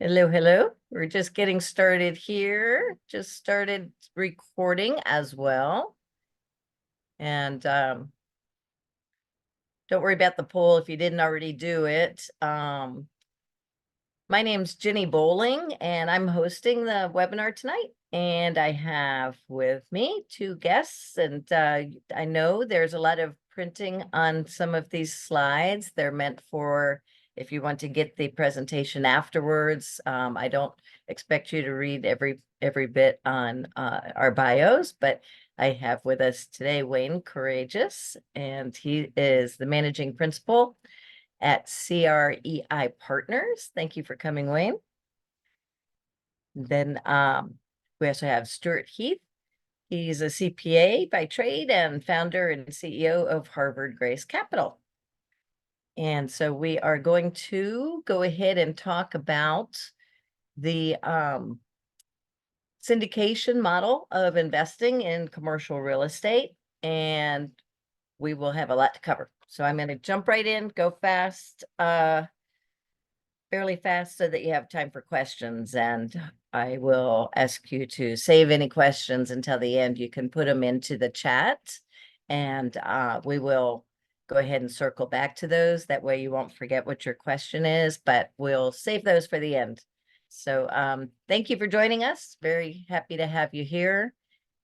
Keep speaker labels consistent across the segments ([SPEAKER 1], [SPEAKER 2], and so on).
[SPEAKER 1] Hello, hello. We're just getting started here. Just started recording as well. And don't worry about the poll if you didn't already do it. My name's Ginny Bolling, and I'm hosting the webinar tonight. And I have with me two guests, and I know there's a lot of printing on some of these slides. They're meant for if you want to get the presentation afterwards. I don't expect you to read every bit on our bios, but I have with us today Wayne Courreges, and he is the managing principal at CREI Partners. Thank you for coming, Wayne. Then we also have Stewart Heath. He's a CPA by trade and founder and CEO of Harvard Grace Capital. And so we are going to go ahead and talk about the syndication model of investing in commercial real estate, and we will have a lot to cover. So I'm going to jump right in, go fast, fairly fast so that you have time for questions. And I will ask you to save any questions until the end. You can put them into the chat, and we will go ahead and circle back to those. That way you won't forget what your question is, but we'll save those for the end. So thank you for joining us. Very happy to have you here.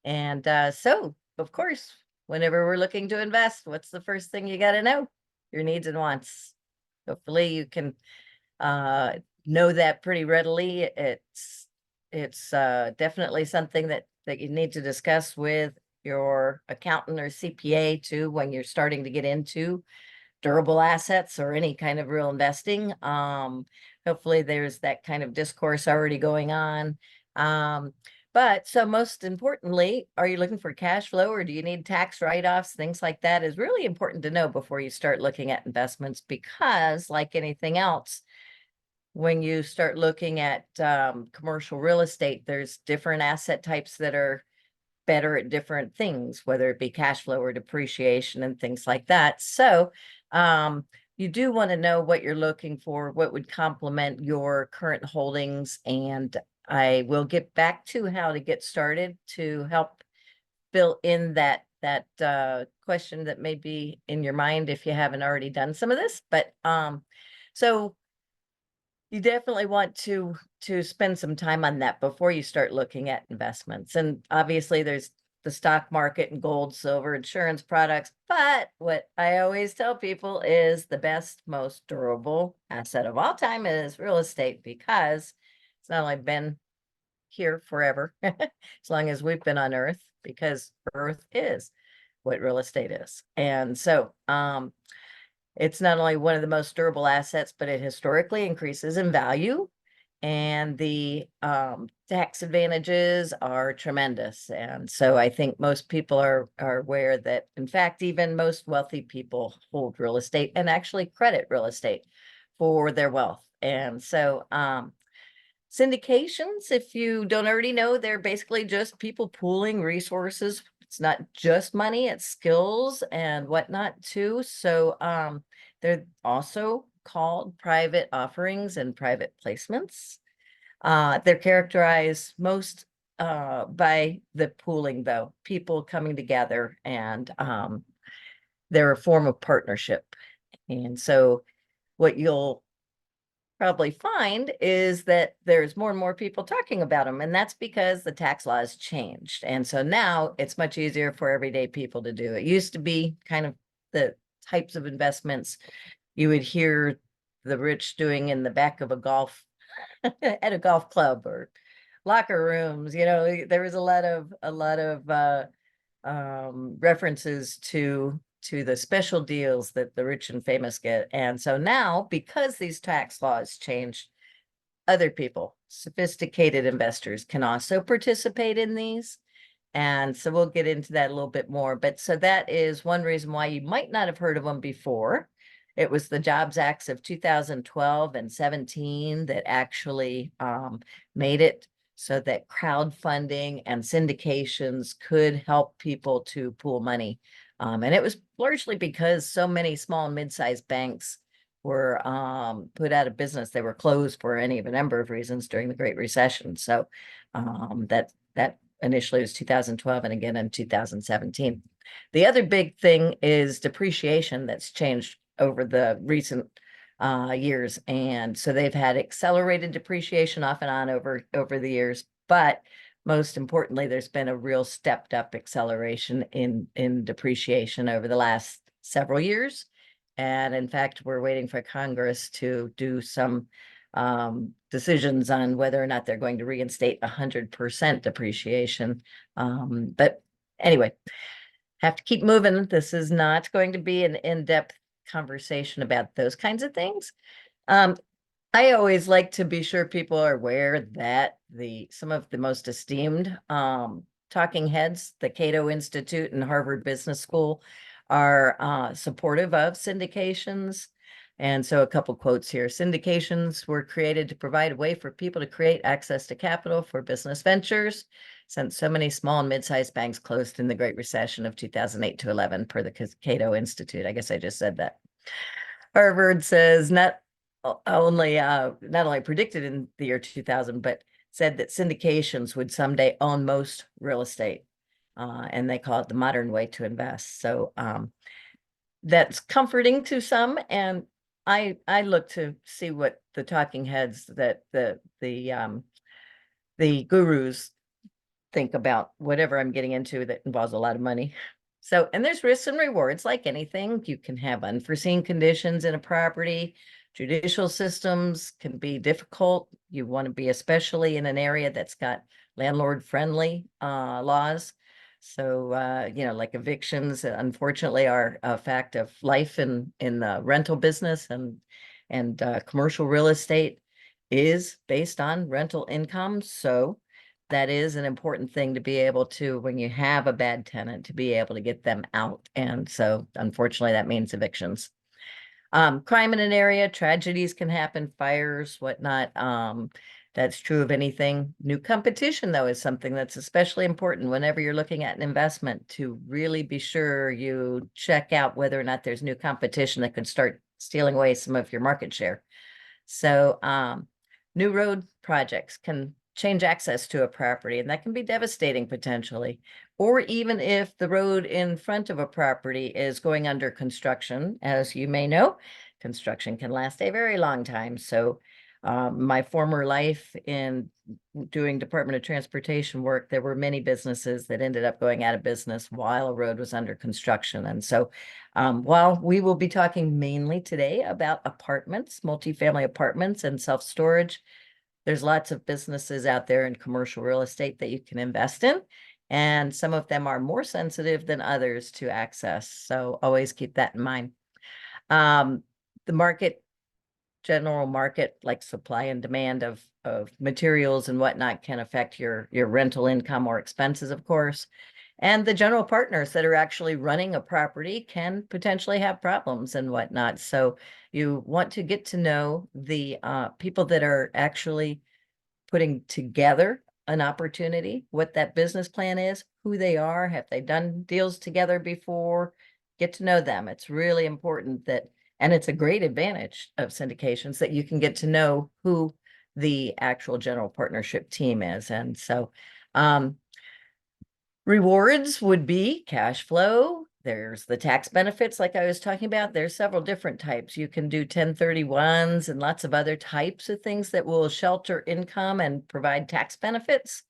[SPEAKER 1] And so, of course, whenever we're looking to invest, what's the first thing you got to know? Your needs and wants. Hopefully you can know that pretty readily. It's definitely something that you need to discuss with your accountant or CPA too when you're starting to get into durable assets or any kind of real investing. Hopefully there's that kind of discourse already going on. But so most importantly, are you looking for cash flow or do you need tax write-offs? Things like that is really important to know before you start looking at investments, because like anything else, when you start looking at commercial real estate, there's different asset types that are better at different things, whether it be cash flow or depreciation and things like that. So you do want to know what you're looking for, what would complement your current holdings. And I will get back to how to get started to help fill in that question that may be in your mind if you haven't already done some of this. But so you definitely want to spend some time on that before you start looking at investments. And obviously there's the stock market and gold, silver, insurance products. But what I always tell people is the best, most durable asset of all time is real estate, because it's not only been here forever, as long as we've been on Earth, because Earth is what real estate is. And so it's not only one of the most durable assets, but it historically increases in value, and the tax advantages are tremendous. And so I think most people are aware that, in fact, even most wealthy people hold real estate and actually credit real estate for their wealth. And so syndications, if you don't already know, they're basically just people pooling resources. It's not just money, it's skills and whatnot too. So they're also called private offerings and private placements. They're characterized most by the pooling, though, people coming together, and they're a form of partnership. And so what you'll probably find is that there's more and more people talking about them, and that's because the tax laws changed. And so now it's much easier for everyday people to do. It used to be kind of the types of investments you would hear the rich doing in the back of a golf at a golf club or locker rooms. There was a lot of references to the special deals that the rich and famous get. And so now, because these tax laws changed, other people, sophisticated investors, can also participate in these. And so we'll get into that a little bit more. But so that is one reason why you might not have heard of them before. It was the Jobs Acts of 2012 and 17 that actually made it so that crowdfunding and syndications could help people to pool money. And it was largely because so many small and mid-sized banks were put out of business. They were closed for any of a number of reasons during the Great Recession. So that initially was 2012 and again in 2017. The other big thing is depreciation that's changed over the recent years. And so they've had accelerated depreciation off and on over the years. But most importantly, there's been a real stepped up acceleration in depreciation over the last several years. And in fact, we're waiting for Congress to do some decisions on whether or not they're going to reinstate 100% depreciation. But anyway, have to keep moving. This is not going to be an in-depth conversation about those kinds of things. I always like to be sure people are aware that some of the most esteemed talking heads, the Cato Institute and Harvard Business School, are supportive of syndications. And so a couple quotes here. Syndications were created to provide a way for people to create access to capital for business ventures, since so many small and mid-sized banks closed in the Great Recession of 2008 to 11 per the Cato Institute. I guess I just said that. Harvard says not only predicted in the year 2000, but said that syndications would someday own most real estate. And they call it the modern way to invest. So that's comforting to some. And I look to see what the talking heads, that the gurus think about whatever I'm getting into that involves a lot of money. So, and there's risks and rewards like anything. You can have unforeseen conditions in a property. Judicial systems can be difficult. You want to be especially in an area that's got landlord-friendly laws. So, like evictions, unfortunately, are a fact of life in the rental business, and commercial real estate is based on rental income. So that is an important thing to be able to, when you have a bad tenant, to be able to get them out. And so unfortunately, that means evictions. Crime in an area, tragedies can happen, fires, whatnot. That's true of anything. New competition, though, is something that's especially important whenever you're looking at an investment, to really be sure you check out whether or not there's new competition that could start stealing away some of your market share. So new road projects can change access to a property, and that can be devastating potentially. Or even if the road in front of a property is going under construction, as you may know, construction can last a very long time. So my former life in doing Department of Transportation work, there were many businesses that ended up going out of business while a road was under construction. And so while we will be talking mainly today about apartments, multifamily apartments and self-storage, there's lots of businesses out there in commercial real estate that you can invest in, and some of them are more sensitive than others to access. So always keep that in mind. The general market, like supply and demand of materials and whatnot, can affect your rental income or expenses, of course. And the general partners that are actually running a property can potentially have problems and whatnot. So you want to get to know the people that are actually putting together an opportunity, what that business plan is, who they are, have they done deals together before, get to know them. It's really important that, and it's a great advantage of syndications, that you can get to know who the actual general partnership team is. And so rewards would be cash flow. There's the tax benefits, like I was talking about. There's several different types. You can do 1031s and lots of other types of things that will shelter income and provide tax benefits.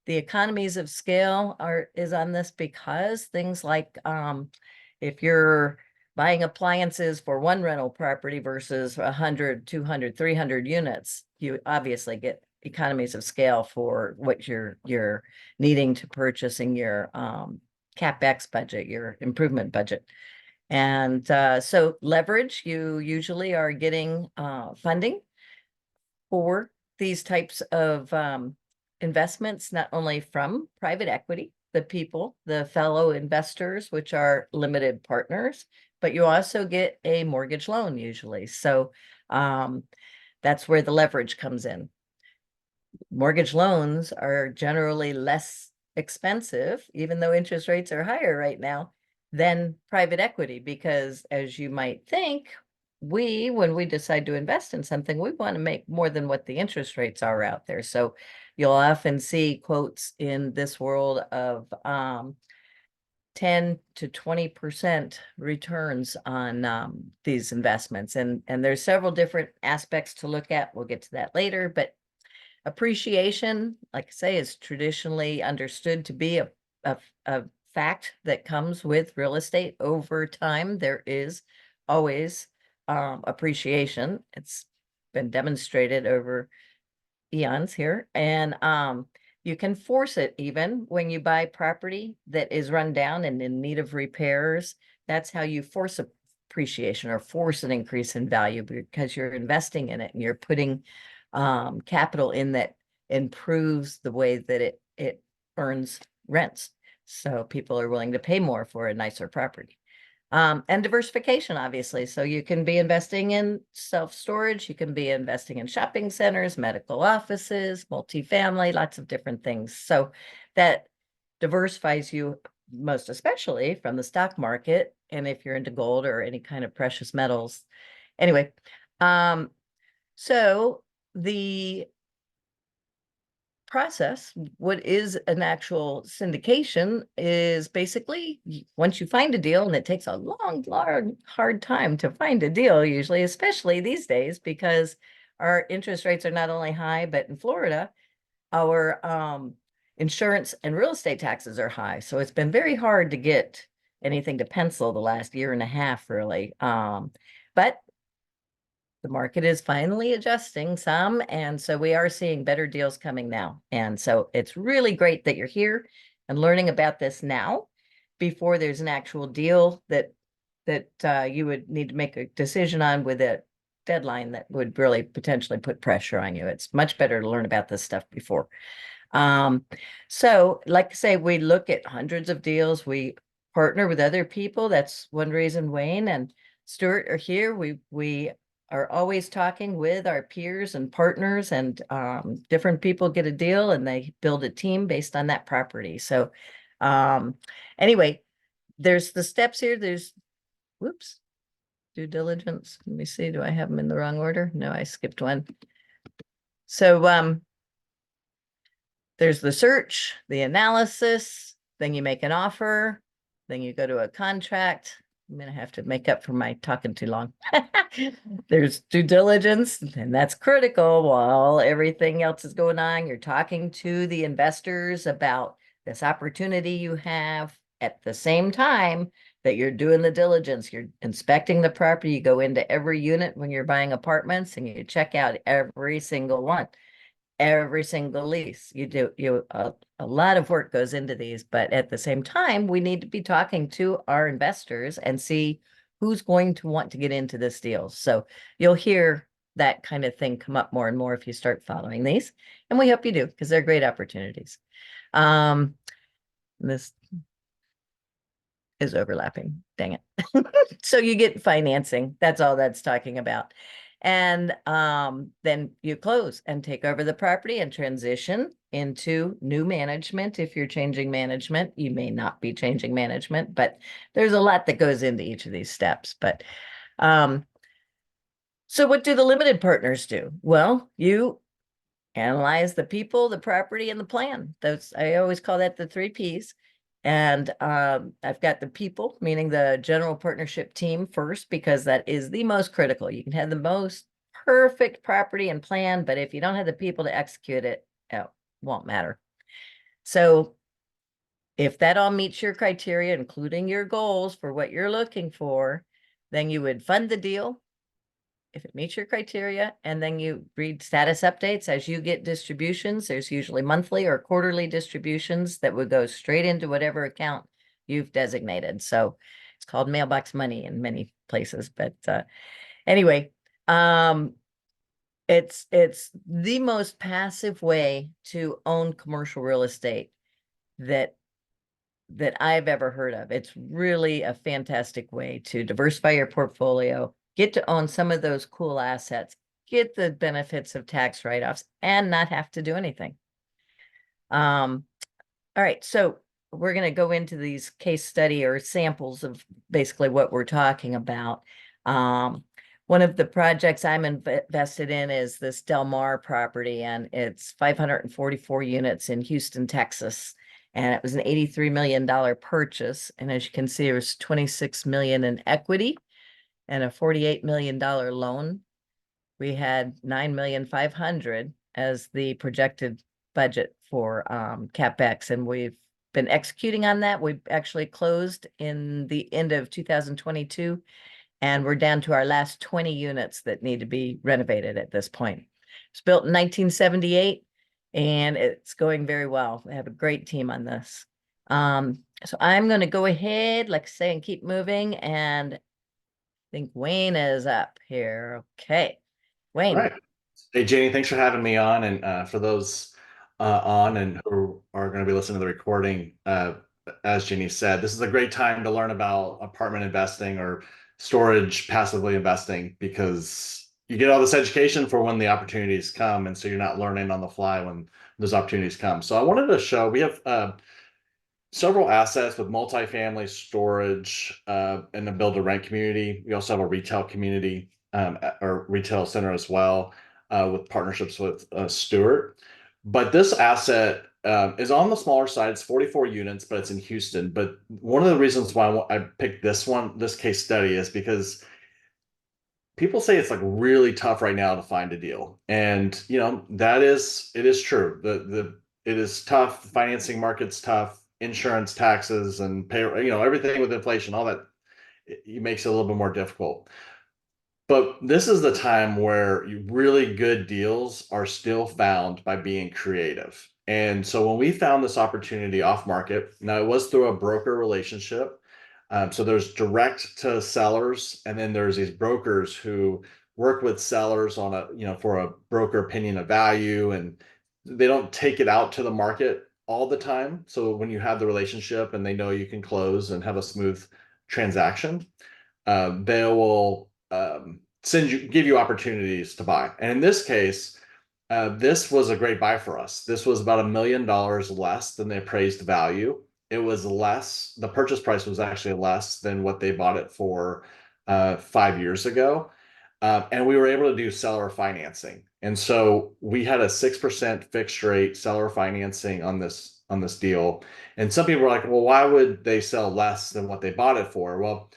[SPEAKER 1] The economies of scale is on this, because things like if you're buying appliances for one rental property versus 100, 200, 300 units, you obviously get economies of scale for what you're needing to purchase in your CapEx budget, your improvement budget. And so leverage, you usually are getting funding for these types of investments, not only from private equity, the fellow investors, which are limited partners, but you also get a mortgage loan usually. So that's where the leverage comes in. Mortgage loans are generally less expensive, even though interest rates are higher right now, than private equity, because as you might think, when we decide to invest in something, we want to make more than what the interest rates are out there. So you'll often see quotes in this world of 10 to 20% returns on these investments. And there's several different aspects to look at. We'll get to that later, but appreciation, like I say, is traditionally understood to be a fact that comes with real estate over time. There is always appreciation. It's been demonstrated over eons here. And you can force it even when you buy property that is run down and in need of repairs. That's how you force appreciation or force an increase in value, because you're investing in it and you're putting capital in that improves the way that it earns rents. So people are willing to pay more for a nicer property. And diversification, obviously. So you can be investing in self-storage, you can be investing in shopping centers, medical offices, multifamily, lots of different things. So that diversifies you most especially from the stock market. And if you're into gold or any kind of precious metals. Anyway, so the process, what is an actual syndication, is basically once you find a deal, and it takes a long, hard time to find a deal usually, especially these days, because our interest rates are not only high, but in Florida, our insurance and real estate taxes are high. So it's been very hard to get anything to pencil the last year and a half, really. But the market is finally adjusting some, and so we are seeing better deals coming now. And so it's really great that you're here and learning about this now before there's an actual deal that you would need to make a decision on with a deadline that would really potentially put pressure on you. It's much better to learn about this stuff before. So like I say, we look at hundreds of deals. We partner with other people. That's one reason Wayne and Stewart are here. We are always talking with our peers and partners, and different people get a deal and they build a team based on that property. So anyway, there's the steps here. There's, whoops, due diligence. Let me see, do I have them in the wrong order? No, I skipped one. So there's the search, the analysis, then you make an offer, then you go to a contract. I'm going to have to make up for my talking too long. There's due diligence, and that's critical while everything else is going on. You're talking to the investors about this opportunity you have at the same time that you're doing the diligence. You're inspecting the property. You go into every unit when you're buying apartments and you check out every single one. Every single lease. A lot of work goes into these, but at the same time, we need to be talking to our investors and see who's going to want to get into this deal. So you'll hear that kind of thing come up more and more if you start following these. And we hope you do, because they're great opportunities. This is overlapping. Dang it. So you get financing. That's all that's talking about. And then you close and take over the property and transition into new management. If you're changing management, you may not be changing management, but there's a lot that goes into each of these steps. But so what do the limited partners do? Well, you analyze the people, the property, and the plan. Those, I always call that the 3 Ps. And I've got the people, meaning the general partnership team first, because that is the most critical. You can have the most perfect property and plan, but if you don't have the people to execute it, it won't matter. So if that all meets your criteria, including your goals for what you're looking for, then you would fund the deal if it meets your criteria, and then you read status updates as you get distributions. There's usually monthly or quarterly distributions that would go straight into whatever account you've designated. So it's called mailbox money in many places. But anyway, it's the most passive way to own commercial real estate that I've ever heard of. It's really a fantastic way to diversify your portfolio, get to own some of those cool assets, get the benefits of tax write-offs, and not have to do anything. All right, so we're going to go into these case study or samples of basically what we're talking about. One of the projects I'm invested in is this Del Mar property, and it's 544 units in Houston, Texas. And it was an $83 million purchase. And as you can see, there's 26 million in equity and a $48 million loan. We had 9,500,000 as the projected budget for CapEx, and we've been executing on that. We've actually closed in the end of 2022, and we're down to our last 20 units that need to be renovated at this point. It's built in 1978, and it's going very well. We have a great team on this. So I'm going to go ahead, like I say, and keep moving. And I think Wayne is up here. Okay,
[SPEAKER 2] All
[SPEAKER 1] Wayne.
[SPEAKER 2] right. Hey, Janie, thanks for having me on. And for those on and who are going to be listening to the recording, as Ginny said, this is a great time to learn about apartment investing or storage passively investing because you get all this education for when the opportunities come. And so you're not learning on the fly when those opportunities come. So I wanted to show we have several assets with multifamily storage in the build to rent community. We also have a retail community or retail center as well with partnerships with Stewart. But this asset is on the smaller side. It's 44 units, but it's in Houston. But one of the reasons why I picked this case study is because people say it's like really tough right now to find a deal. And it is true. It is tough. The financing market's tough, insurance, taxes, and pay, everything with inflation, all that it makes it a little bit more difficult. But this is the time where really good deals are still found by being creative. And so when we found this opportunity off market, now it was through a broker relationship. So there's direct to sellers, and then there's these brokers who work with sellers on for a broker opinion of value, and they don't take it out to the market all the time. So when you have the relationship and they know you can close and have a smooth transaction, they will give you opportunities to buy. And in this case, this was a great buy for us. This was about $1 million less than the appraised value. It was less. The purchase price was actually less than what they bought it for 5 years ago. And we were able to do seller financing. And so we had a 6% fixed rate seller financing on this deal. And some people were like, well, why would they sell less than what they bought it for? Well,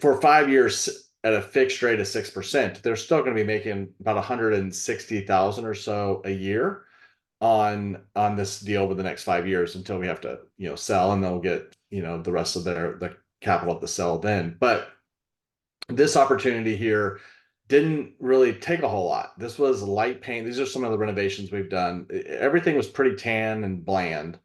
[SPEAKER 2] for 5 years at a fixed rate of 6%, they're still going to be making about 160,000 or so a year on this deal over the next 5 years until we have to sell, and they'll get the rest of the capital at the sell then. But this opportunity here didn't really take a whole lot. This was light paint. These are some of the renovations we've done. Everything was pretty tan and bland,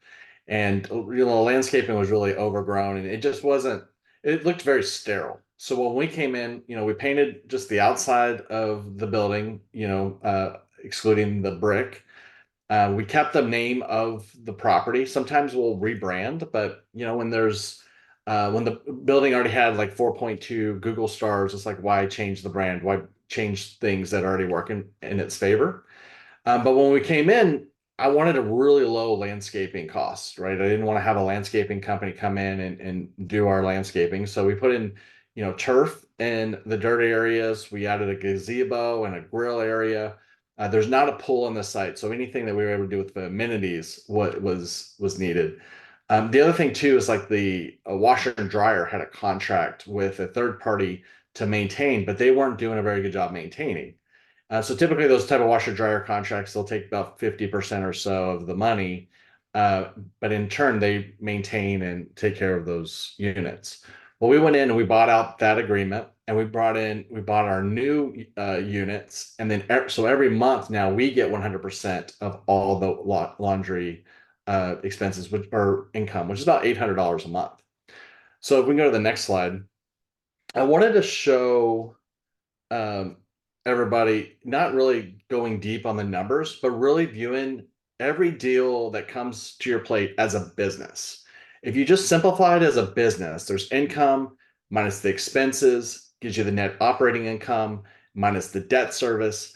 [SPEAKER 2] and landscaping was really overgrown, and it just wasn't. It looked very sterile. So when we came in, we painted just the outside of the building, excluding the brick. We kept the name of the property. Sometimes we'll rebrand, but when the building already had like 4.2 Google stars, it's like, why change the brand? Why change things that already work in its favor? But when we came in, I wanted a really low landscaping cost, right? I didn't want to have a landscaping company come in and do our landscaping. So we put in, turf in the dirt areas. We added a gazebo and a grill area. There's not a pool on the site, so anything that we were able to do with the amenities, what was needed. The other thing too is like the washer and dryer had a contract with a third party to maintain, but they weren't doing a very good job maintaining. So typically those type of washer dryer contracts, they'll take about 50% or so of the money, but in turn they maintain and take care of those units. Well, we went in and we bought out that agreement, and we bought our new units, and then so every month now we get 100% of all the laundry expenses, which or income, which is about $800 a month. So if we can go to the next slide, I wanted to show um, everybody not really going deep on the numbers, but really viewing every deal that comes to your plate as a business. If you just simplify it as a business, there's income minus the expenses, gives you the net operating income minus the debt service,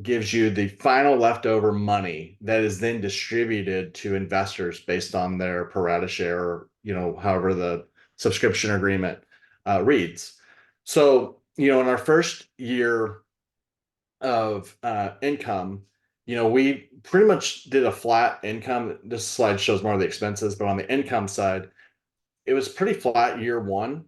[SPEAKER 2] gives you the final leftover money that is then distributed to investors based on their pro rata share, or however the subscription agreement reads. So in our first year of income, we pretty much did a flat income. This slide shows more of the expenses, but on the income side, it was pretty flat year one.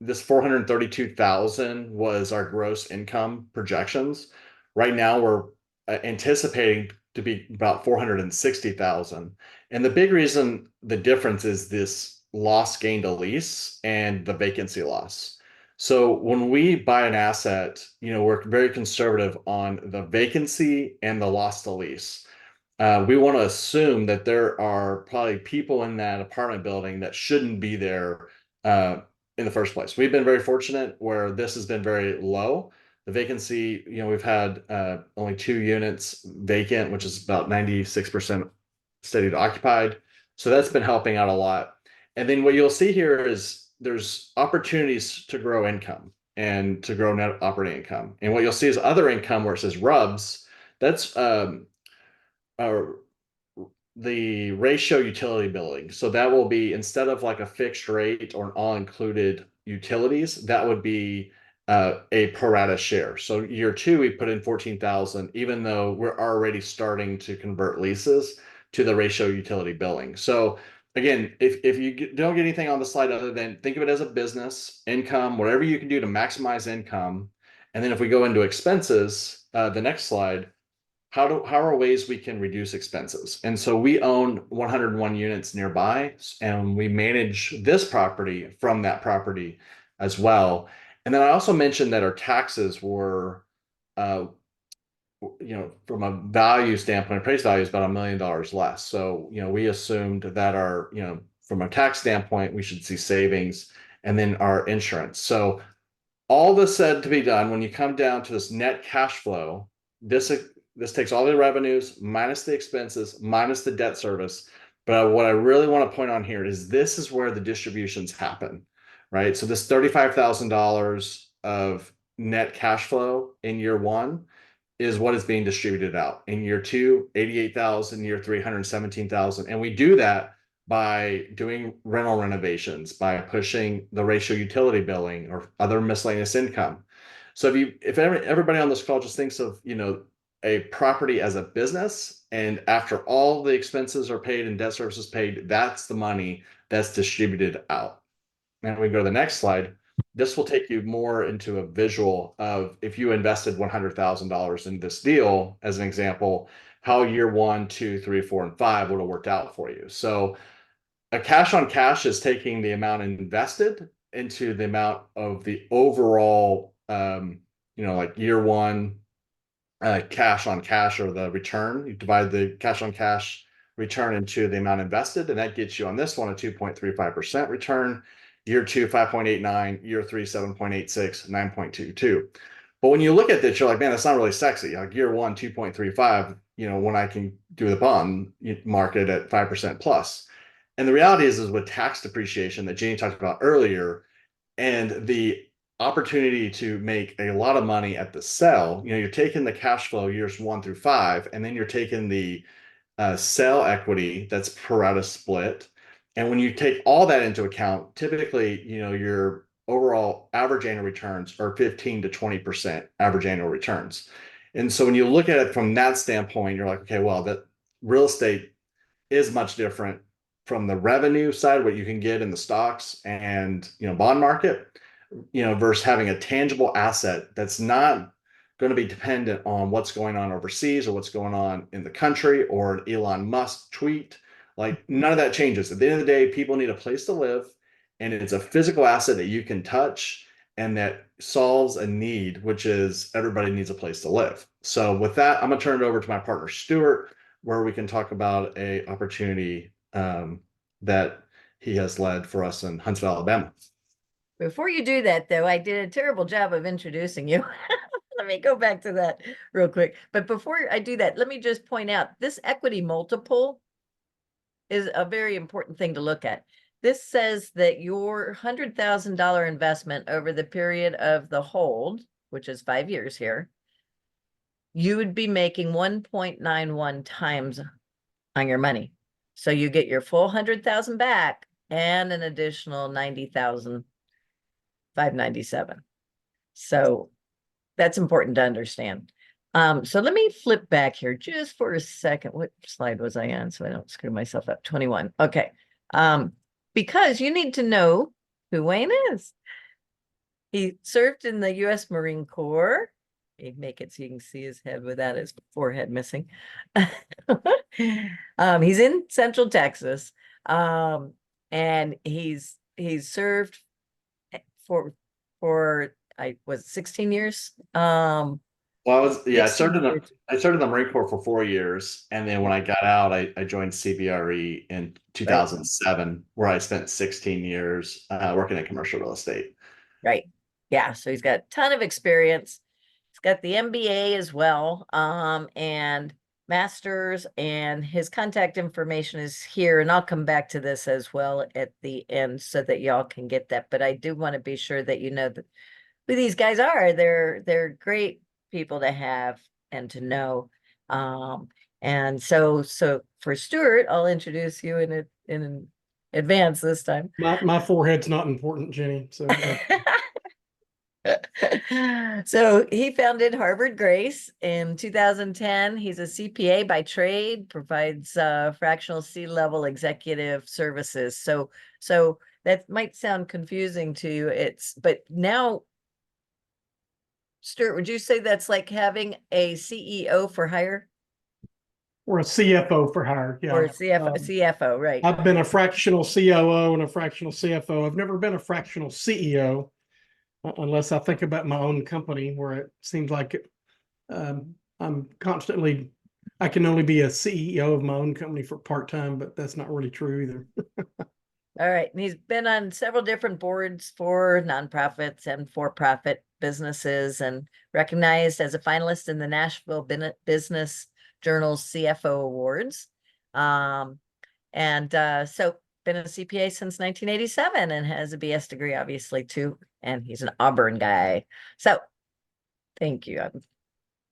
[SPEAKER 2] This 432,000 was our gross income projections. Right now, we're anticipating to be about 460,000. And the big reason the difference is this loss gain to lease and the vacancy loss. So when we buy an asset, we're very conservative on the vacancy and the loss to lease. We want to assume that there are probably people in that apartment building that shouldn't be there in the first place. We've been very fortunate where this has been very low. The vacancy, we've had only 2 units vacant, which is about 96% steady to occupied. So that's been helping out a lot. And then what you'll see here is there's opportunities to grow income and to grow net operating income. And what you'll see is other income where it says RUBS. That's uh, the ratio utility billing. So that will be, instead of like a fixed rate or an all-included utilities, that would be a pro rata share. So year two, we put in 14,000, even though we're already starting to convert leases to the ratio utility billing. So again, if you don't get anything on the slide other than think of it as a business, income, whatever you can do to maximize income. And then if we go into expenses, the next slide, how are ways we can reduce expenses? And so we own 101 units nearby, and we manage this property from that property as well. And then I also mentioned that our taxes were, from a value standpoint, appraised value is about $1 million less. So, we assumed that from a tax standpoint, we should see savings, and then our insurance. So all this said to be done, when you come down to this net cash flow, this takes all the revenues minus the expenses minus the debt service. But what I really want to point on here is this is where the distributions happen, right? So this $35,000 of net cash flow in year one is what is being distributed out. In year two, 88,000, year 317,000. And we do that by doing rental renovations, by pushing the ratio utility billing or other miscellaneous income. So if everybody on this call just thinks of, a property as a business, and after all the expenses are paid and debt service is paid, that's the money that's distributed out. And we go to the next slide. This will take you more into a visual of if you invested $100,000 in this deal, as an example, how year 1, 2, 3, 4, and 5 would have worked out for you. So a cash on cash is taking the amount invested into the amount of the overall, like year one cash on cash, or the return. You divide the cash on cash return into the amount invested, and that gets you on this one a 2.35% return. Year two, 5.89, year three, 7.86, 9.22. But when you look at this, you're like, man, that's not really sexy. Like year one, 2.35, when I can do the bond market at 5% plus. And the reality is with tax depreciation that Ginny talked about earlier, and the opportunity to make a lot of money at the sell, you're taking the cash flow years 1 through 5, and then you're taking the sell equity that's pro rata split. And when you take all that into account, typically, your overall average annual returns are 15 to 20% average annual returns. And so when you look at it from that standpoint, you're like, okay, well, that real estate is much different from the revenue side, what you can get in the stocks and bond market, versus having a tangible asset that's not going to be dependent on what's going on overseas or what's going on in the country or an Elon Musk tweet. Like none of that changes. At the end of the day, people need a place to live, and it's a physical asset that you can touch and that solves a need, which is everybody needs a place to live. So with that, I'm going to turn it over to my partner, Stewart, where we can talk about a opportunity that he has led for us in Huntsville, Alabama.
[SPEAKER 1] Before you do that, though, I did a terrible job of introducing you. Let me go back to that real quick. But before I do that, let me just point out this equity multiple is a very important thing to look at. This says that your $100,000 investment over the period of the hold, which is 5 years here, you would be making 1.91 times on your money. So you get your full 100,000 back and an additional 90,597. So that's important to understand. So let me flip back here just for a second. What slide was I on so I don't screw myself up? 21. Okay. Because you need to know who Wayne is. He served in the U.S. Marine Corps. Make it so you can see his head without his forehead missing. He's in Central Texas, and he's served for I was 16 years.
[SPEAKER 2] Well, I
[SPEAKER 1] 16 years.
[SPEAKER 2] I started in the Marine Corps for 4 years, and then when I got out, I joined CBRE in
[SPEAKER 1] Right,
[SPEAKER 2] 2007, where I spent 16 years working in commercial real estate.
[SPEAKER 1] right. Yeah, so he's got a ton of experience. He's got the MBA as well, and master's, and his contact information is here, and I'll come back to this as well at the end so that y'all can get that. But I do want to be sure that you know that who these guys are. They're great people to have and to know. And so for Stewart, I'll introduce you in advance this time.
[SPEAKER 3] My forehead's not important, Jenny. So
[SPEAKER 1] So he founded Harvard Grace in 2010. He's a CPA by trade, provides fractional C-level executive services. So that might sound confusing to you. But now, Stuart, would you say that's like having a CEO for hire
[SPEAKER 3] or a CFO for hire. Yeah.
[SPEAKER 1] or a CFO, right?
[SPEAKER 3] I've been a fractional COO and a fractional CFO. I've never been a fractional CEO unless I think about my own company, where it seems like I'm constantly, I can only be a CEO of my own company for part-time, but that's not really true either.
[SPEAKER 1] All right. And he's been on several different boards for nonprofits and for-profit businesses, and recognized as a finalist in the Nashville Business Journal's CFO Awards. So been a CPA since 1987 and has a BS degree, obviously, too. And he's an Auburn guy. So thank you. I'm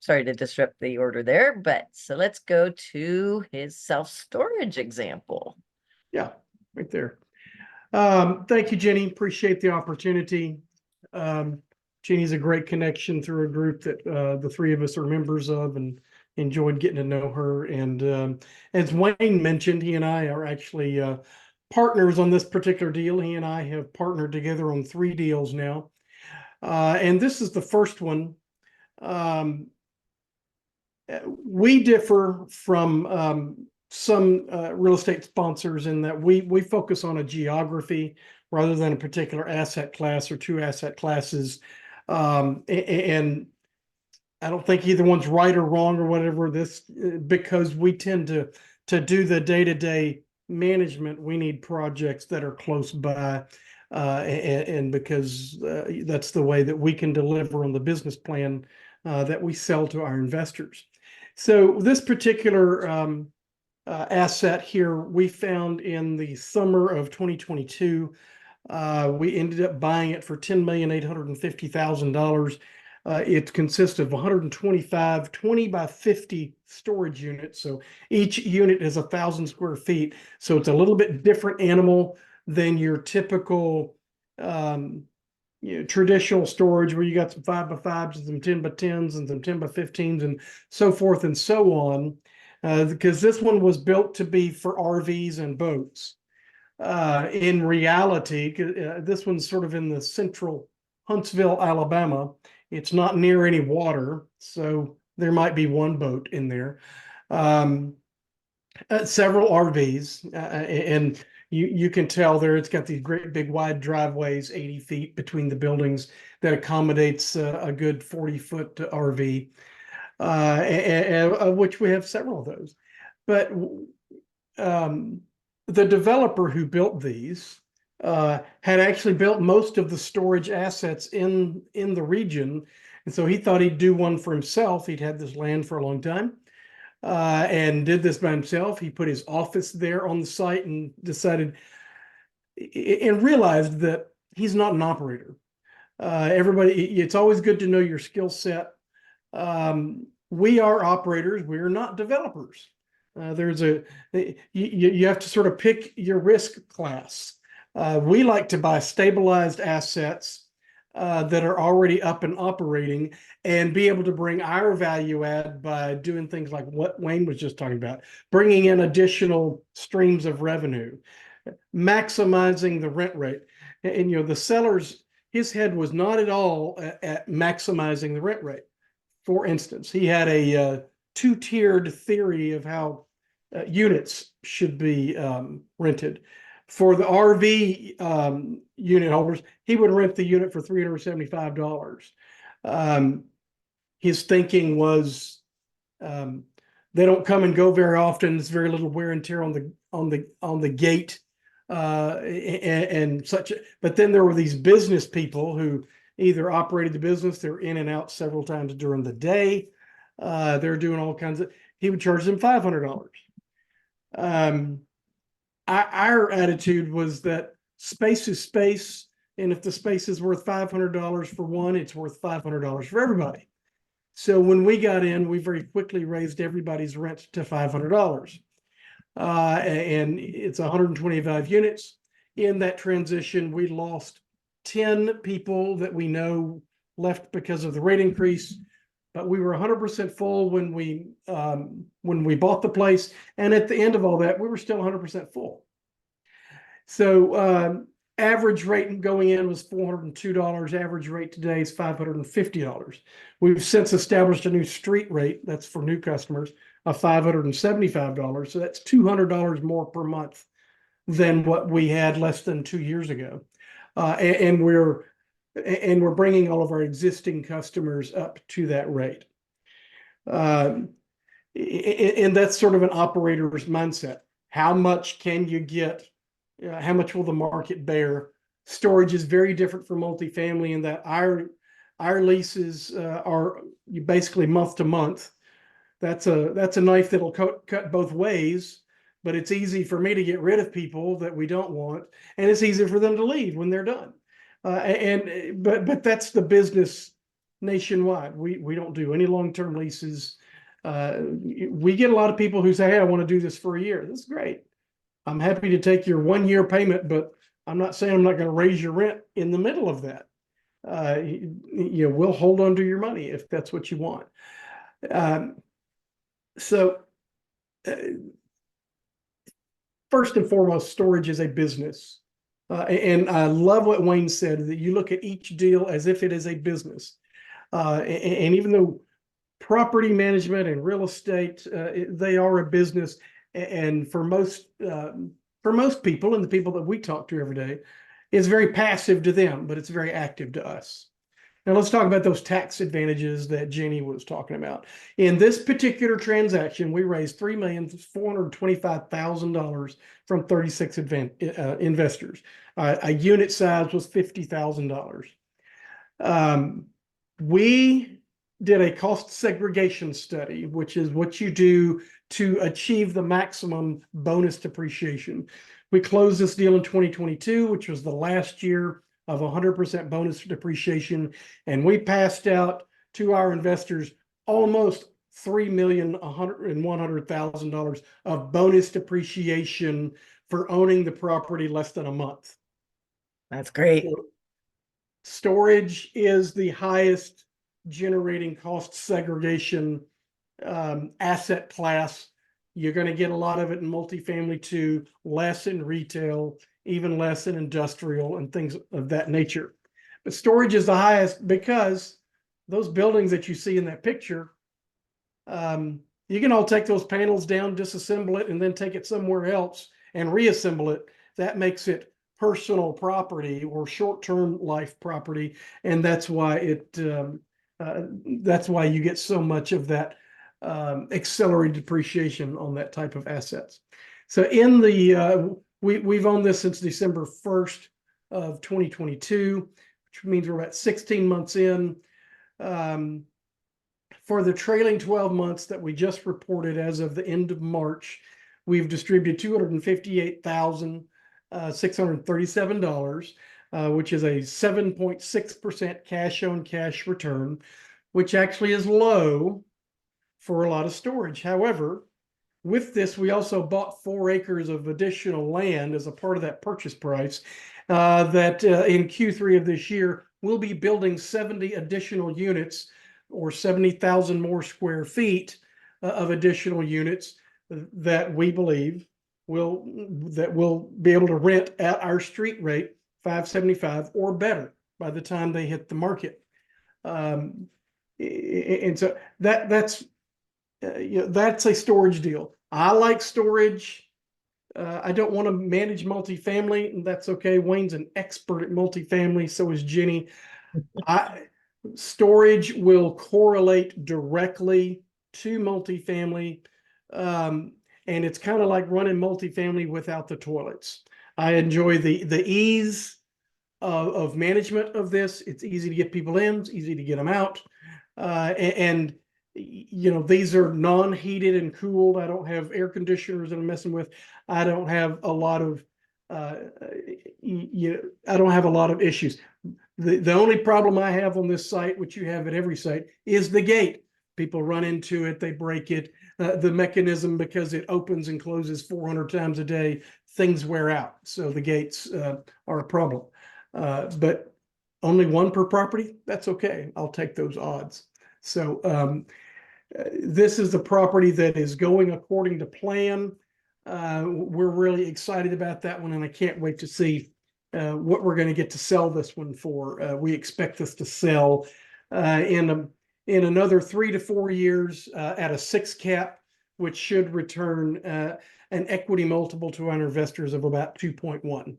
[SPEAKER 1] sorry to disrupt the order there, but so let's go to his self-storage example.
[SPEAKER 3] Yeah, right there. Thank you, Jenny. Appreciate the opportunity. Jenny's a great connection through a group that the three of us are members of, and enjoyed getting to know her. And as Wayne mentioned, he and I are actually partners on this particular deal. He and I have partnered together on 3 deals now. And this is the first one. We differ from some real estate sponsors in that we focus on a geography rather than a particular asset class or 2 asset classes. And I don't think either one's right or wrong or whatever, this because we tend to do the day-to-day management. We need projects that are close by, and because that's the way that we can deliver on the business plan that we sell to our investors. So this particular asset here we found in the summer of 2022. We ended up buying it for $10,850,000. It consists of 125 20 by 50 storage units. So each unit is 1,000 square feet. So it's a little bit different animal than your typical traditional storage, where you got some 5 by 5s and some 10 by 10s and some 10 by 15s and so forth and so on. Because this one was built to be for RVs and boats. In reality, this one's sort of in the central Huntsville, Alabama. It's not near any water, so there might be one boat in there. Several RVs, and you can tell there it's got these great big wide driveways, 80 feet between the buildings, that accommodates a good 40-foot RV, of which we have several of those. But the developer who built these had actually built most of the storage assets in the region. And so he thought he'd do one for himself. He'd had this land for a long time, and did this by himself. He put his office there on the site and decided and realized that he's not an operator. Everybody, it's always good to know your skill set. We are operators. We are not developers. You have to sort of pick your risk class. We like to buy stabilized assets that are already up and operating, and be able to bring our value add by doing things like what Wayne was just talking about, bringing in additional streams of revenue, maximizing the rent rate. And the seller's, his head was not at all at maximizing the rent rate. For instance, he had a two-tiered theory of how units should be rented. For the RV unit holders, he would rent the unit for $375. His thinking was they don't come and go very often. There's very little wear and tear on the gate and such. But then there were these business people who either operated the business, they're in and out several times during the day. They're doing all kinds of. He would charge them $500. Our attitude was that space is space, and if the space is worth $500 for one, it's worth $500 for everybody. So when we got in, we very quickly raised everybody's rent to $500, and it's 125 units. In that transition, we lost 10 people that we know left because of the rate increase. But we were 100% full when we bought the place, and at the end of all that, we were still 100% full. So average rate going in was $402. Average rate today is $550. We've since established a new street rate, that's for new customers, of $575. So that's $200 more per month than what we had less than 2 years ago, and we're bringing all of our existing customers up to that rate. And that's sort of an operator's mindset. How much can you get? How much will the market bear? Storage is very different from multifamily in that our leases are basically month to month. That's a knife that'll cut both ways, but it's easy for me to get rid of people that we don't want, and it's easy for them to leave when they're done. But that's the business nationwide. We don't do any long-term leases. We get a lot of people who say, "Hey, I want to do this for a year." That's great. I'm happy to take your 1-year payment, but I'm not saying I'm not going to raise your rent in the middle of that. We'll hold on to your money if that's what you want. So first and foremost, storage is a business. And I love what Wayne said, that you look at each deal as if it is a business. And even though property management and real estate, they are a business. And for most people, and the people that we talk to every day, it's very passive to them, but it's very active to us. Now let's talk about those tax advantages that Ginny was talking about. In this particular transaction, we raised $3,425,000 from 36 investors. A unit size was $50,000. We did a cost segregation study, which is what you do to achieve the maximum bonus depreciation. We closed this deal in 2022, which was the last year of 100% bonus depreciation, and we passed out to our investors almost $3,100,000 of bonus depreciation for owning the property less than a month.
[SPEAKER 1] That's great.
[SPEAKER 3] So storage is the highest generating cost segregation asset class. You're going to get a lot of it in multifamily too, less in retail, even less in industrial and things of that nature. But storage is the highest because those buildings that you see in that picture, you can all take those panels down, disassemble it, and then take it somewhere else and reassemble it. That makes it personal property or short-term life property, and that's why that's why you get so much of that accelerated depreciation on that type of assets. So in the we've owned this since December 1st of 2022, which means we're about 16 months in. For the trailing 12 months that we just reported as of the end of March, we've distributed $258,637, which is a 7.6% cash-on-cash return, which actually is low for a lot of storage. However, with this, we also bought 4 acres of additional land as a part of that purchase price that in Q3 of this year we'll be building 70 additional units or 70,000 more square feet of additional units that we believe will be able to rent at our street rate, $575 or better by the time they hit the market. And so that's a storage deal. I like storage. I don't want to manage multifamily, and that's okay. Wayne's an expert at multifamily, so is Ginny. Storage will correlate directly to multifamily, and it's kind of like running multifamily without the toilets. I enjoy the ease of management of this. It's easy to get people in, it's easy to get them out, and you know, these are non-heated and cooled. I don't have air conditioners that I'm messing with. I don't have a lot of I don't have a lot of issues. The only problem I have on this site, which you have at every site, is the gate. People run into it, they break it. The mechanism, because it opens and closes 400 times a day, things wear out. So the gates are a problem. But only one per property, that's okay. I'll take those odds. So this is the property that is going according to plan. We're really excited about that one, and I can't wait to see what we're going to get to sell this one for. We expect this to sell in another 3 to 4 years at a 6 cap, which should return an equity multiple to our investors of about 2.1.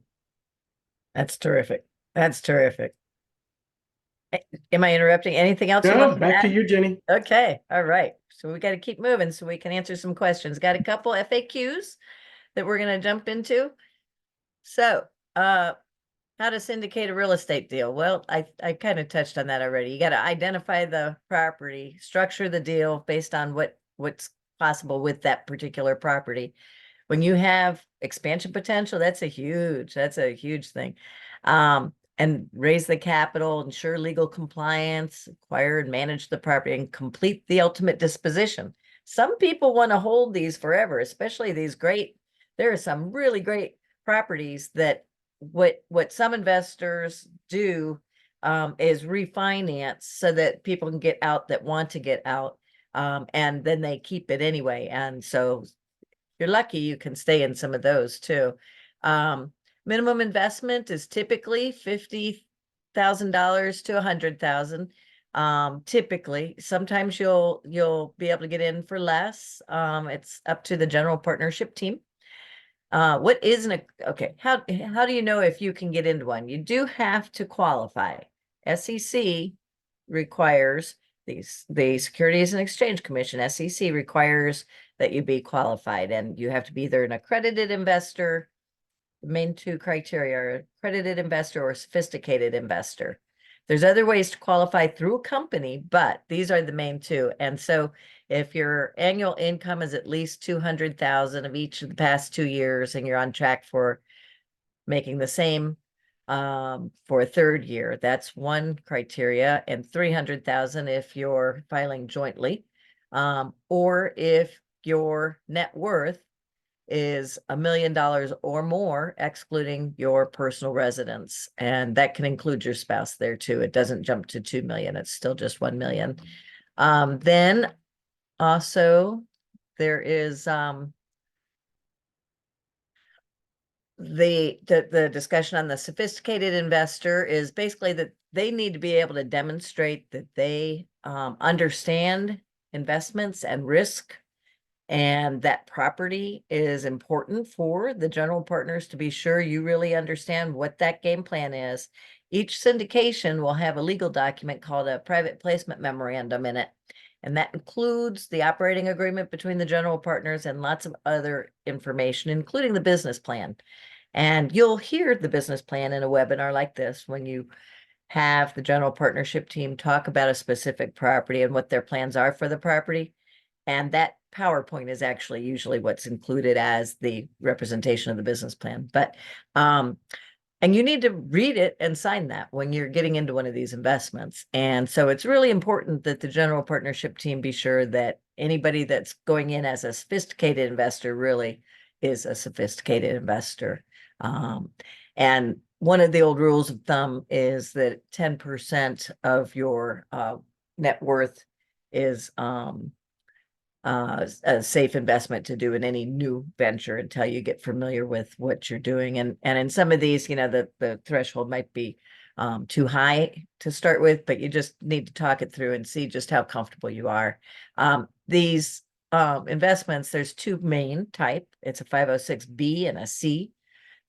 [SPEAKER 1] That's terrific. That's terrific. Am I interrupting? Anything else you
[SPEAKER 3] No,
[SPEAKER 1] want to
[SPEAKER 3] back to
[SPEAKER 1] add?
[SPEAKER 3] you, Jenny.
[SPEAKER 1] Okay, all right. So we got to keep moving so we can answer some questions. Got a couple FAQs that we're going to jump into. So, how to syndicate a real estate deal? Well, I kind of touched on that already. You got to identify the property, structure the deal based on what's possible with that particular property. When you have expansion potential, that's a huge thing. And raise the capital, ensure legal compliance, acquire and manage the property, and complete the ultimate disposition. Some people want to hold these forever, especially these there are some really great properties that what some investors do is refinance so that people can get out that want to get out, and then they keep it anyway. And so if you're lucky, you can stay in some of those too. Minimum investment is typically $50,000 to $100,000. Typically, sometimes you'll be able to get in for less. It's up to the general partnership team. What isn't okay? How do you know if you can get into one? You do have to qualify. SEC requires the Securities and Exchange Commission, SEC requires that you be qualified, and you have to be either an accredited investor. The main two criteria are accredited investor or sophisticated investor. There's other ways to qualify through a company, but these are the main two. And so if your annual income is at least 200,000 of each of the past 2 years, and you're on track for making the same for a third year, that's one criteria, and 300,000 if you're filing jointly, or if your net worth is $1 million or more, excluding your personal residence. And that can include your spouse there too. It doesn't jump to 2 million. It's still just 1 million. Then also there is the discussion on the sophisticated investor is basically that they need to be able to demonstrate that they understand investments and risk, and that property is important for the general partners to be sure you really understand what that game plan is. Each syndication will have a legal document called a private placement memorandum in it, and that includes the operating agreement between the general partners and lots of other information, including the business plan. And you'll hear the business plan in a webinar like this when you have the general partnership team talk about a specific property and what their plans are for the property. And that PowerPoint is actually usually what's included as the representation of the business plan. But and you need to read it and sign that when you're getting into one of these investments. And so it's really important that the general partnership team be sure that anybody that's going in as a sophisticated investor really is a sophisticated investor. And one of the old rules of thumb is that 10% of your net worth is a safe investment to do in any new venture until you get familiar with what you're doing. And in some of these, the threshold might be too high to start with, but you just need to talk it through and see just how comfortable you are. These investments, there's two main type. It's a 506B and a C.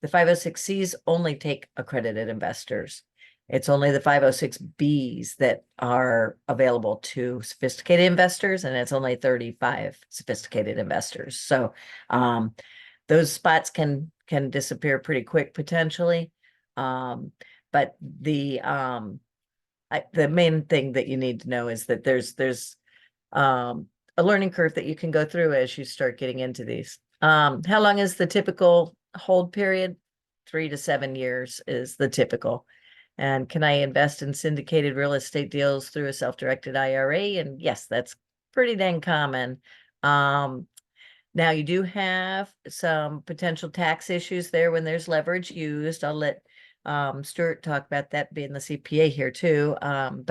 [SPEAKER 1] The 506Cs only take accredited investors. It's only the 506Bs that are available to sophisticated investors, and it's only 35 sophisticated investors. So those spots can disappear pretty quick potentially. But the main thing that you need to know is that there's a learning curve that you can go through as you start getting into these. How long is the typical hold period? 3 to 7 years is the typical. And can I invest in syndicated real estate deals through a self-directed IRA? And yes, that's pretty dang common. Now you do have some potential tax issues there when there's leverage used. I'll let Stewart talk about that, being the CPA here too. And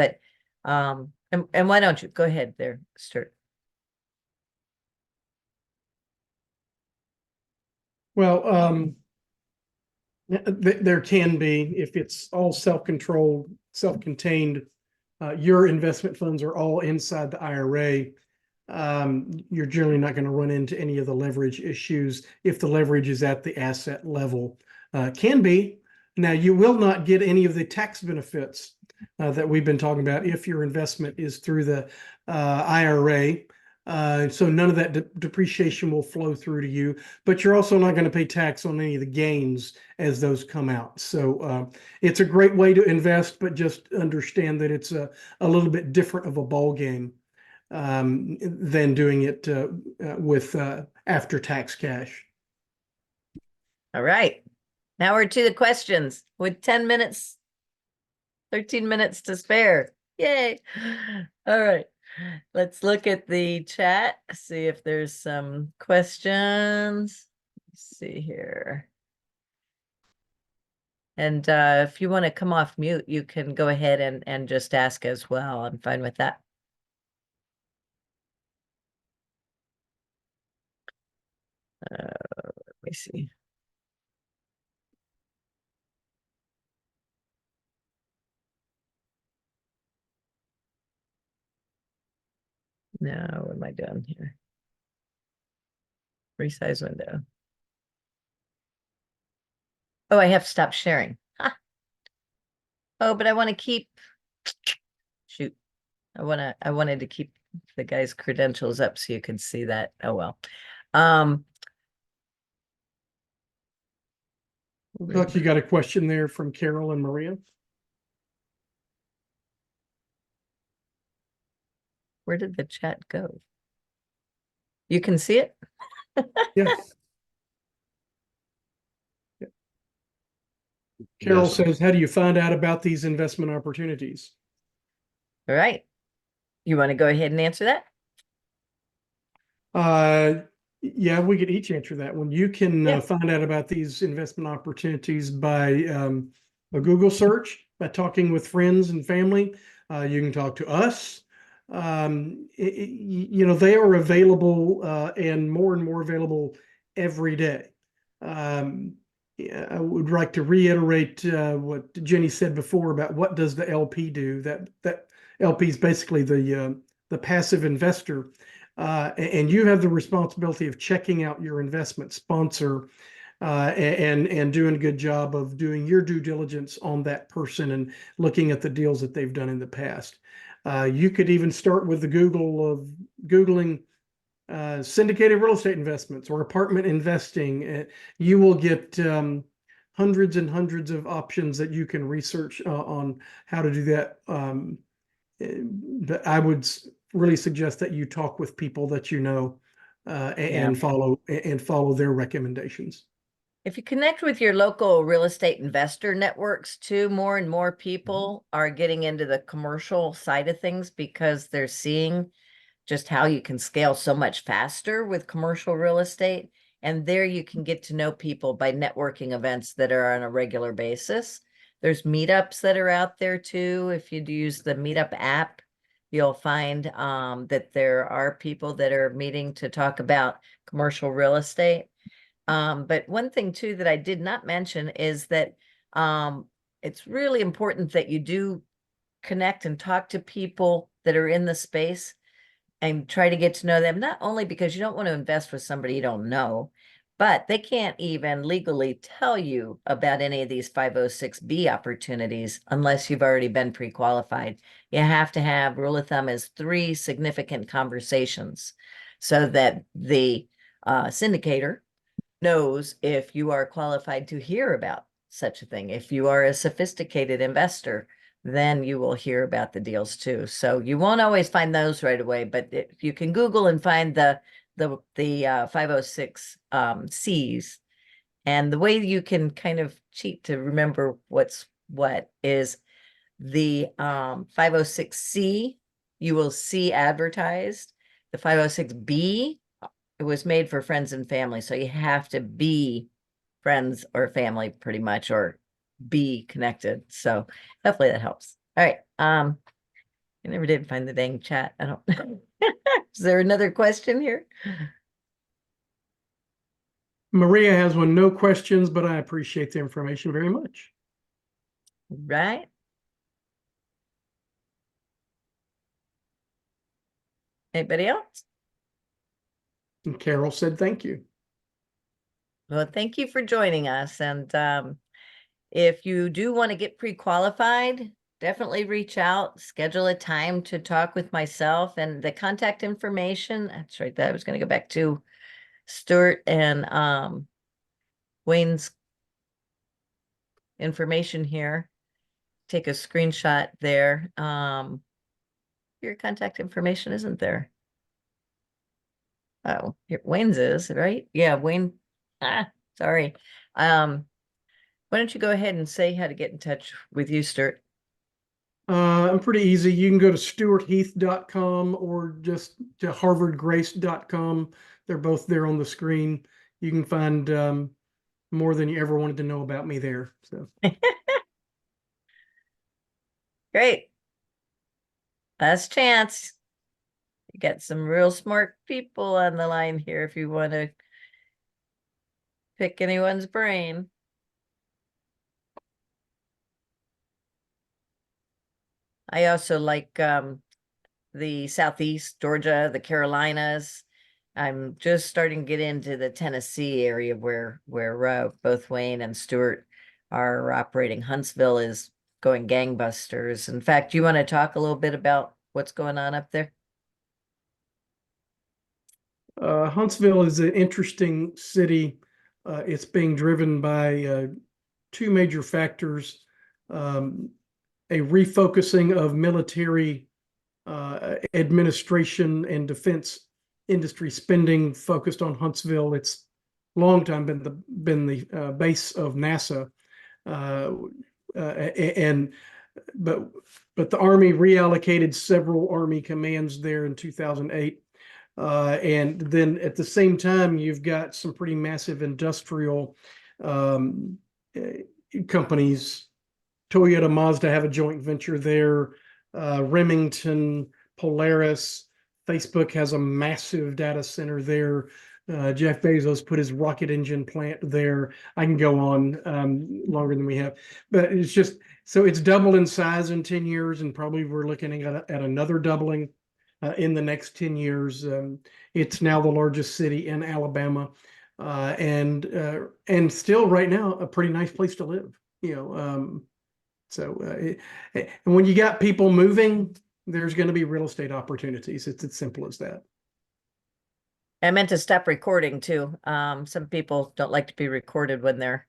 [SPEAKER 1] why don't you go ahead there, Stewart?
[SPEAKER 3] Well, there can be, if it's all self-controlled, self-contained, your investment funds are all inside the IRA. You're generally not going to run into any of the leverage issues if the leverage is at the asset level. Can be. Now, you will not get any of the tax benefits that we've been talking about if your investment is through the IRA. So none of that depreciation will flow through to you, but you're also not going to pay tax on any of the gains as those come out. So it's a great way to invest, but just understand that it's a little bit different of a ball game than doing it with after-tax cash.
[SPEAKER 1] All right. Now we're to the questions with 10 minutes, 13 minutes to spare. Yay. All right. Let's look at the chat, see if there's some questions. Let's see here. And if you want to come off mute, you can go ahead and just ask as well. I'm fine with that. Let me see. No, what am I doing here? Resize window. Oh, I have to stop sharing. Ha. Oh, but I want to keep, shoot. I wanted to keep the guy's credentials up so you can see that. Oh well.
[SPEAKER 3] Look, you got a question there from Carol and Maria.
[SPEAKER 1] Where did the chat go? You can see it?
[SPEAKER 3] Yes. Carol
[SPEAKER 2] Yes.
[SPEAKER 3] says, how do you find out about these investment opportunities?
[SPEAKER 1] All right. You want to go ahead and answer that?
[SPEAKER 3] Yeah, we could each answer that one. You can
[SPEAKER 1] Yeah.
[SPEAKER 3] find out about these investment opportunities by a Google search, by talking with friends and family. You can talk to us. They are available and more available every day. Yeah, I would like to reiterate what Ginny said before about what does the LP do. That LP is basically the passive investor. And you have the responsibility of checking out your investment sponsor and doing a good job of doing your due diligence on that person and looking at the deals that they've done in the past. You could even start with the Googling syndicated real estate investments or apartment investing. You will get hundreds and hundreds of options that you can research on how to do that. But I would really suggest that you talk with people that you know and follow their recommendations.
[SPEAKER 1] If you connect with your local real estate investor networks too, more and more people are getting into the commercial side of things because they're seeing just how you can scale so much faster with commercial real estate. And there you can get to know people by networking events that are on a regular basis. There's meetups that are out there too. If you use the Meetup app, you'll find that there are people that are meeting to talk about commercial real estate. But one thing too that I did not mention is that it's really important that you do connect and talk to people that are in the space and try to get to know them, not only because you don't want to invest with somebody you don't know, but they can't even legally tell you about any of these 506B opportunities unless you've already been pre-qualified. You have to have, rule of thumb is 3 significant conversations so that the syndicator knows if you are qualified to hear about such a thing. If you are a sophisticated investor, then you will hear about the deals too. So you won't always find those right away, but you can Google and find the 506 Cs. And the way you can kind of cheat to remember what's what is the 506C, you will see advertised. The 506B, it was made for friends and family. So you have to be friends or family pretty much, or be connected. So hopefully that helps. All right. I never did find the dang chat. I don't Is there another question here?
[SPEAKER 3] Maria has one, no questions, but I appreciate the information very much.
[SPEAKER 1] Right. Anybody else?
[SPEAKER 3] And Carol said, thank you.
[SPEAKER 1] Well, thank you for joining us. And if you do want to get pre-qualified, definitely reach out, schedule a time to talk with myself, and the contact information. That's right. That I was going to go back to Stewart and Wayne's information here. Take a screenshot there. Your contact information isn't there. Oh, Wayne's is, right? Yeah, Wayne. Sorry. Why don't you go ahead and say how to get in touch with you, Stewart?
[SPEAKER 3] I'm pretty easy. You can go to stewartheath.com or just to harvardgrace.com. They're both there on the screen. You can find more than you ever wanted to know about me there. So
[SPEAKER 1] Great. Last chance. You got some real smart people on the line here if you want to pick anyone's brain. I also like the Southeast, Georgia, the Carolinas. I'm just starting to get into the Tennessee area where both Wayne and Stewart are operating. Huntsville is going gangbusters. In fact, you want to talk a little bit about what's going on up there?
[SPEAKER 3] Huntsville is an interesting city. It's being driven by 2 major factors. A refocusing of military administration and defense industry spending focused on Huntsville. It's long time been the base of NASA, but the Army reallocated several Army commands there in 2008. And then at the same time, you've got some pretty massive industrial companies. Toyota, Mazda have a joint venture there. Remington, Polaris, Facebook has a massive data center there. Jeff Bezos put his rocket engine plant there. I can go on longer than we have, but it's just, so it's doubled in size in 10 years, and probably we're looking at another doubling in the next 10 years. It's now the largest city in Alabama, and still right now a pretty nice place to live. And when you got people moving, there's going to be real estate opportunities. It's as simple as that.
[SPEAKER 1] I meant to stop recording too. Some people don't like to be recorded when they're